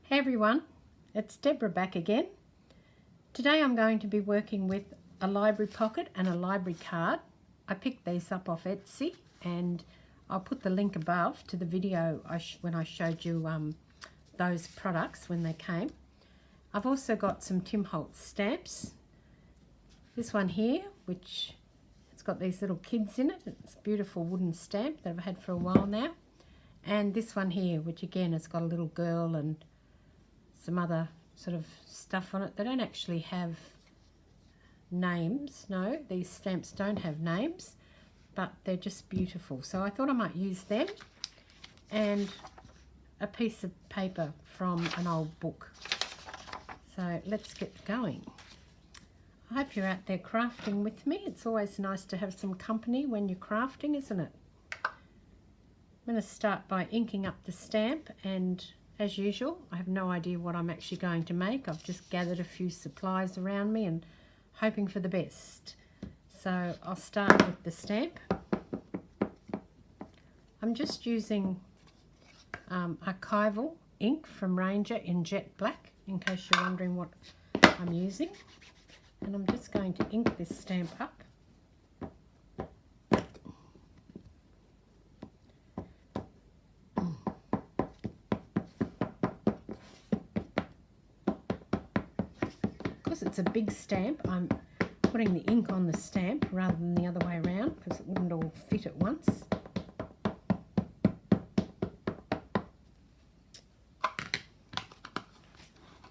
Hey everyone, it's Deborah back again. Today I'm going to be working with a library pocket and a library card. I picked these up off Etsy and I'll put the link above to the video when I showed you those products when they came. I've also got some Tim Holtz stamps. This one here, which it's got these little kids in it. It's a beautiful wooden stamp that I've had for a while now. And this one here, which again has got a little girl and some other sort of stuff on it. They don't actually have names. No, these stamps don't have names, but they're just beautiful. So I thought I might use them and a piece of paper from an old book. So let's get going. I hope you're out there crafting with me. It's always nice to have some company when you're crafting, isn't it? I'm going to start by inking up the stamp, and as usual, I have no idea what I'm actually going to make. I've just gathered a few supplies around me and hoping for the best. So I'll start with the stamp. I'm just using archival ink from Ranger in Jet Black, in case you're wondering what I'm using. And I'm just going to ink this stamp up. Because it's a big stamp, I'm putting the ink on the stamp rather than the other way around, because it wouldn't all fit at once.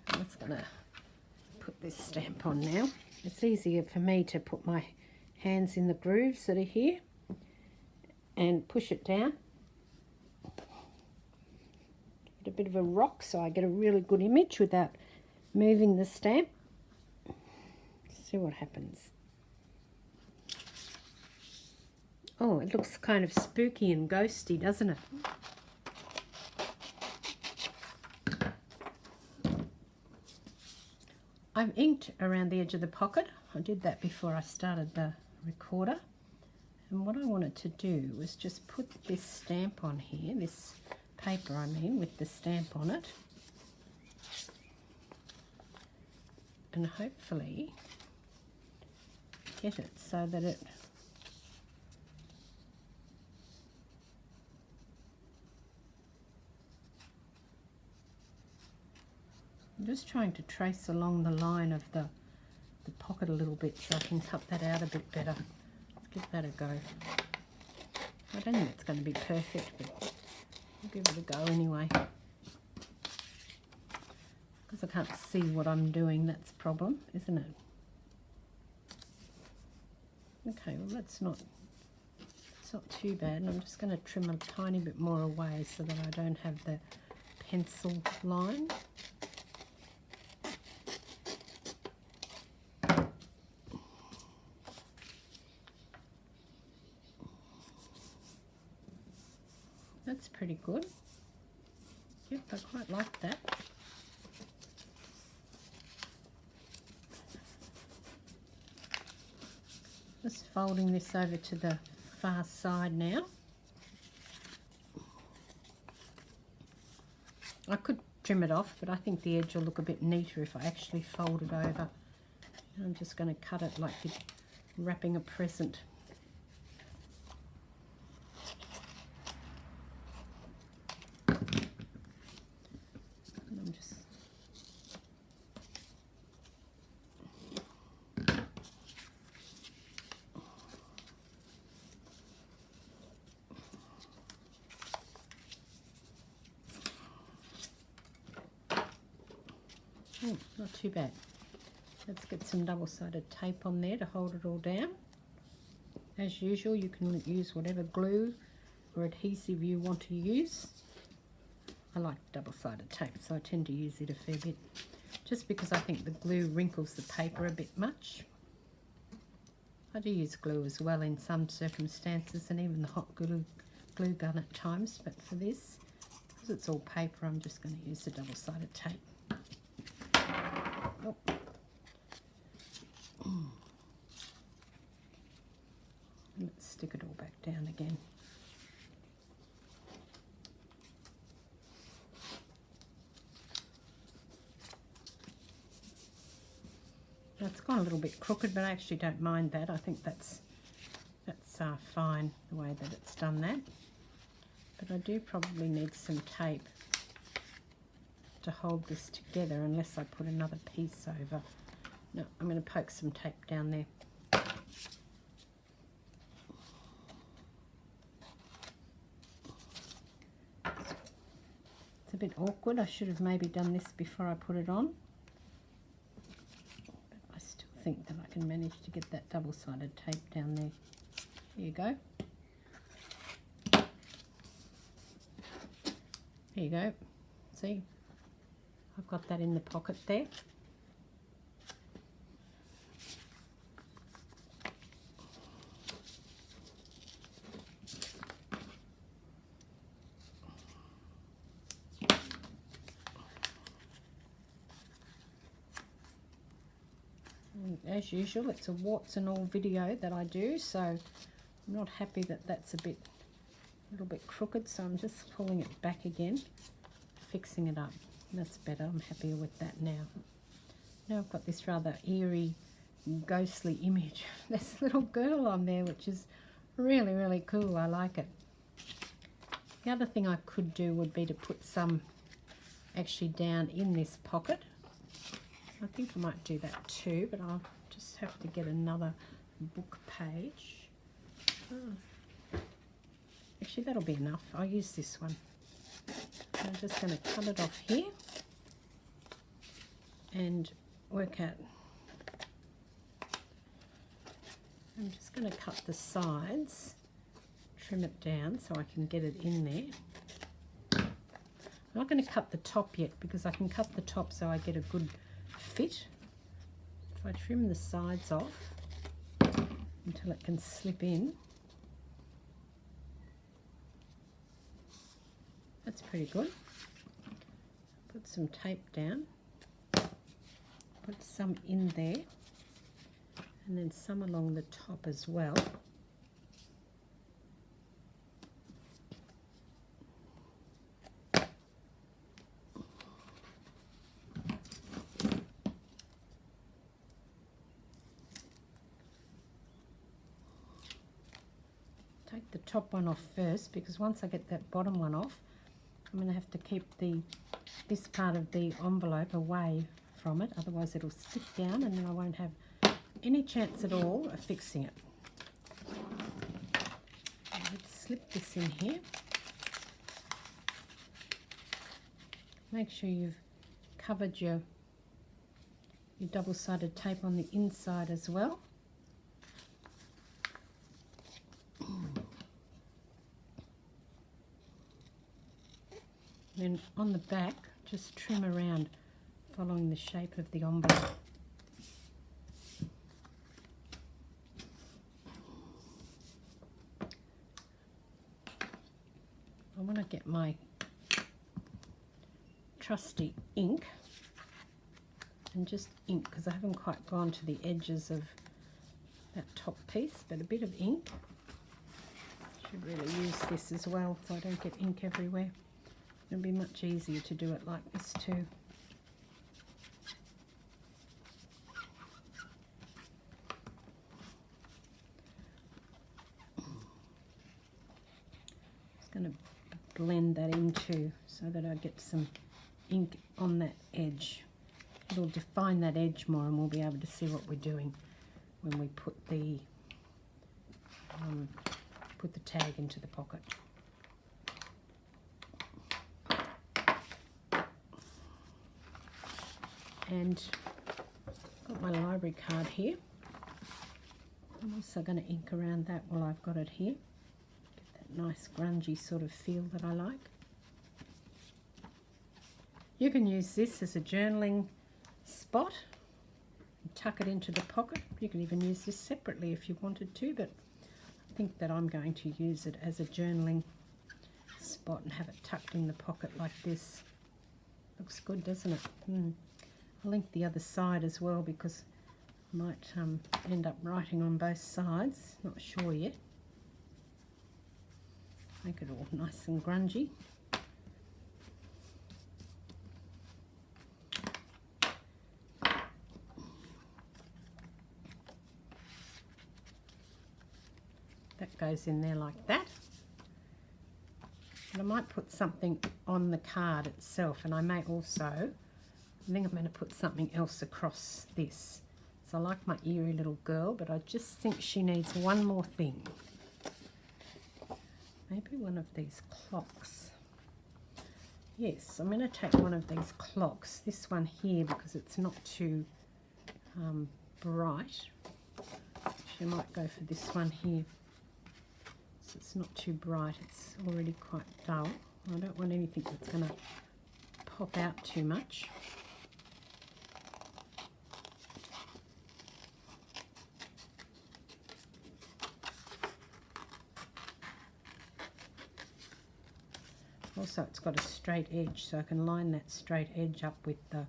I'm just going to put this stamp on now. It's easier for me to put my hands in the grooves that are here and push it down. Get a bit of a rock so I get a really good image without moving the stamp. See what happens. Oh, it looks kind of spooky and ghosty, doesn't it? I've inked around the edge of the pocket. I did that before I started the recorder. And what I wanted to do was just put this stamp on here, this paper I mean, with the stamp on it. And hopefully get it so that it I'm just trying to trace along the line of the pocket a little bit so I can cut that out a bit better. Let's give that a go. I don't think it's going to be perfect, but I'll give it a go anyway. Because I can't see what I'm doing, that's the problem, isn't it? Okay, well it's not too bad, and I'm just going to trim a tiny bit more away so that I don't have the pencil line. That's pretty good. Yep, I quite like that. Just folding this over to the far side now. I could trim it off, but I think the edge will look a bit neater if I actually fold it over. And I'm just going to cut it like you're wrapping a present. And I'm just not too bad. Let's get some double-sided tape on there to hold it all down. As usual, you can use whatever glue or adhesive you want to use. I like double-sided tape, so I tend to use it a fair bit, just because I think the glue wrinkles the paper a bit much. I do use glue as well in some circumstances, and even the hot glue gun at times, but for this, because it's all paper, I'm just going to use the double-sided tape. Oh. Let's stick it all back down again. Now it's gone a little bit crooked, but I actually don't mind that. I think that's fine the way that it's done that. But I do probably need some tape to hold this together unless I put another piece over. No, I'm going to poke some tape down there. It's a bit awkward. I should have maybe done this before I put it on. But I still think that I can manage to get that double-sided tape down there. There you go. There you go. See? I've got that in the pocket there. And as usual, it's a warts and all video that I do, so I'm not happy that that's a little bit crooked, so I'm just pulling it back again, fixing it up. That's better. I'm happier with that now. Now I've got this rather eerie, ghostly image of this little girl on there, which is really, really cool. I like it. The other thing I could do would be to put some actually down in this pocket. I think I might do that too, but I'll just have to get another book page. Oh. Actually, that'll be enough. I'll use this one. I'm just going to cut it off here and work out. I'm just going to cut the sides, trim it down so I can get it in there. I'm not going to cut the top yet because I can cut the top so I get a good fit. If I trim the sides off until it can slip in, that's pretty good. Put some tape down, put some in there, and then some along the top as well. Take the top one off first, because once I get that bottom one off, I'm going to have to keep this part of the envelope away from it, otherwise it'll stick down and then I won't have any chance at all of fixing it. Let's slip this in here. Make sure you've covered your double-sided tape on the inside as well. Then on the back, just trim around following the shape of the envelope. I want to get my trusty ink and just ink, because I haven't quite gone to the edges of that top piece, but a bit of ink. Should really use this as well so I don't get ink everywhere. It'll be much easier to do it like this too. Just going to blend that in too so that I get some ink on that edge. It'll define that edge more and we'll be able to see what we're doing when we put the tag into the pocket. And got my library card here. I'm also going to ink around that while I've got it here. Get that nice grungy sort of feel that I like. You can use this as a journaling spot and tuck it into the pocket. You can even use this separately if you wanted to, but I think that I'm going to use it as a journaling spot and have it tucked in the pocket like this. Looks good, doesn't it? I'll link the other side as well because I might end up writing on both sides. Not sure yet. Make it all nice and grungy. goes in there like that. And I might put something on the card itself, and I may also, I think I'm going to put something else across this. So I like my eerie little girl, but I just think she needs one more thing. Maybe one of these clocks. Yes, I'm going to take one of these clocks, this one here, because it's not too bright. She might go for this one here. So it's not too bright, it's already quite dull. I don't want anything that's going to pop out too much. Also, it's got a straight edge, so I can line that straight edge up with the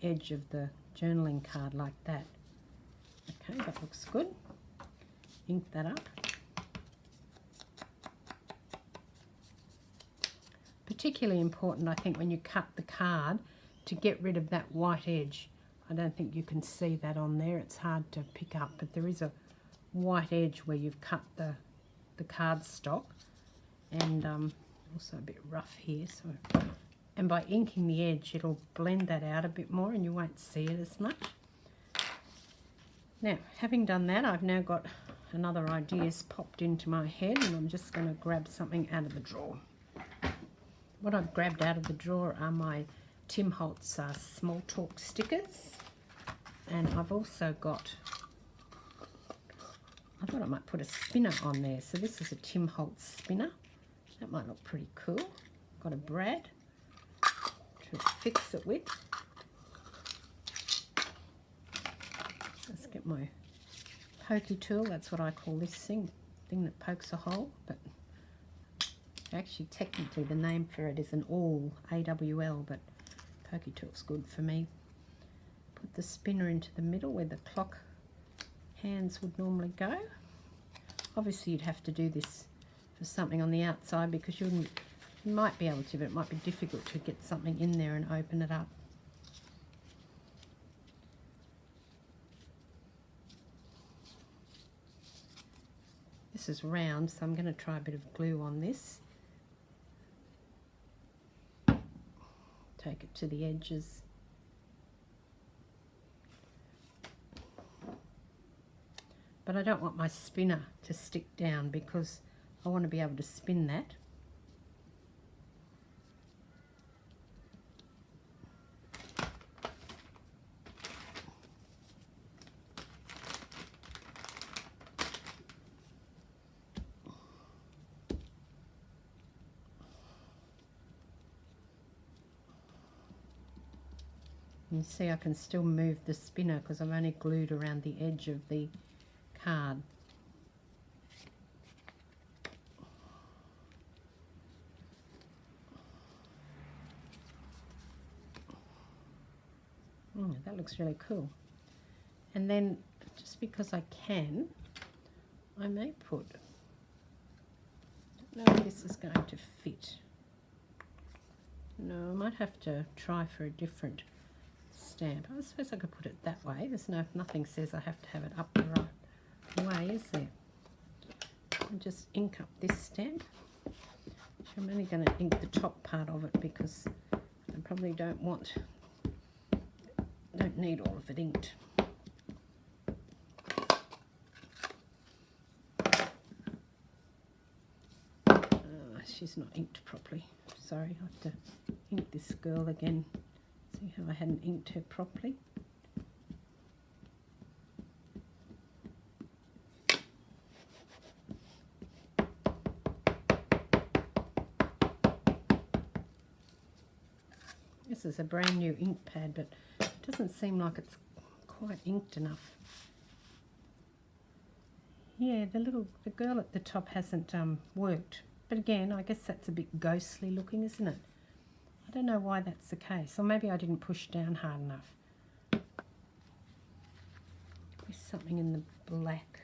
edge of the journaling card like that. Okay, that looks good. Ink that up. Particularly important, I think, when you cut the card to get rid of that white edge. I don't think you can see that on there. It's hard to pick up, but there is a white edge where you've cut the cardstock, and also a bit rough here. So, and by inking the edge, it'll blend that out a bit more, and you won't see it as much. Now, having done that, I've now got another idea's popped into my head, and I'm just going to grab something out of the drawer. What I've grabbed out of the drawer are my Tim Holtz Small Talk stickers, and I've also got, I thought I might put a spinner on there. So this is a Tim Holtz spinner. That might look pretty cool. Got a brad to fix it with. Let's get my pokey tool. That's what I call this thing that pokes a hole, but actually technically the name for it is an awl, A-W-L, but pokey tool's good for me. Put the spinner into the middle where the clock hands would normally go. Obviously you'd have to do this for something on the outside, because you might be able to, but it might be difficult to get something in there and open it up. This is round, so I'm going to try a bit of glue on this. Take it to the edges. But I don't want my spinner to stick down, because I want to be able to spin that. You see I can still move the spinner because I'm only glued around the edge of the card. That looks really cool. And then, just because I can, I may put, I don't know if this is going to fit. No, I might have to try for a different stamp. I suppose I could put it that way. There's nothing says I have to have it up the right way, is there? I'll just ink up this stamp. I'm only going to ink the top part of it, because I probably don't need all of it inked. She's not inked properly. Sorry, I have to ink this girl again. See how I hadn't inked her properly? This is a brand new ink pad, but it doesn't seem like it's quite inked enough. Yeah, the girl at the top hasn't worked. But again, I guess that's a bit ghostly looking, isn't it? I don't know why that's the case. Or maybe I didn't push down hard enough. There's something in the black.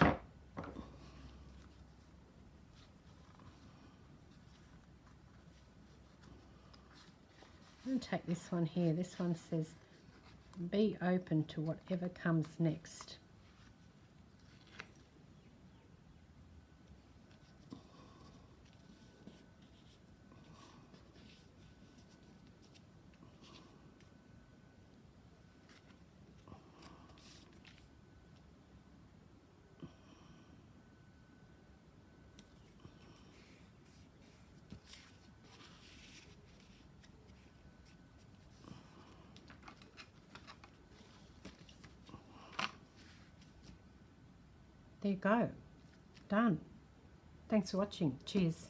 I'm going to take this one here. This one says, be open to whatever comes next. There you go. Done. Thanks for watching. Cheers.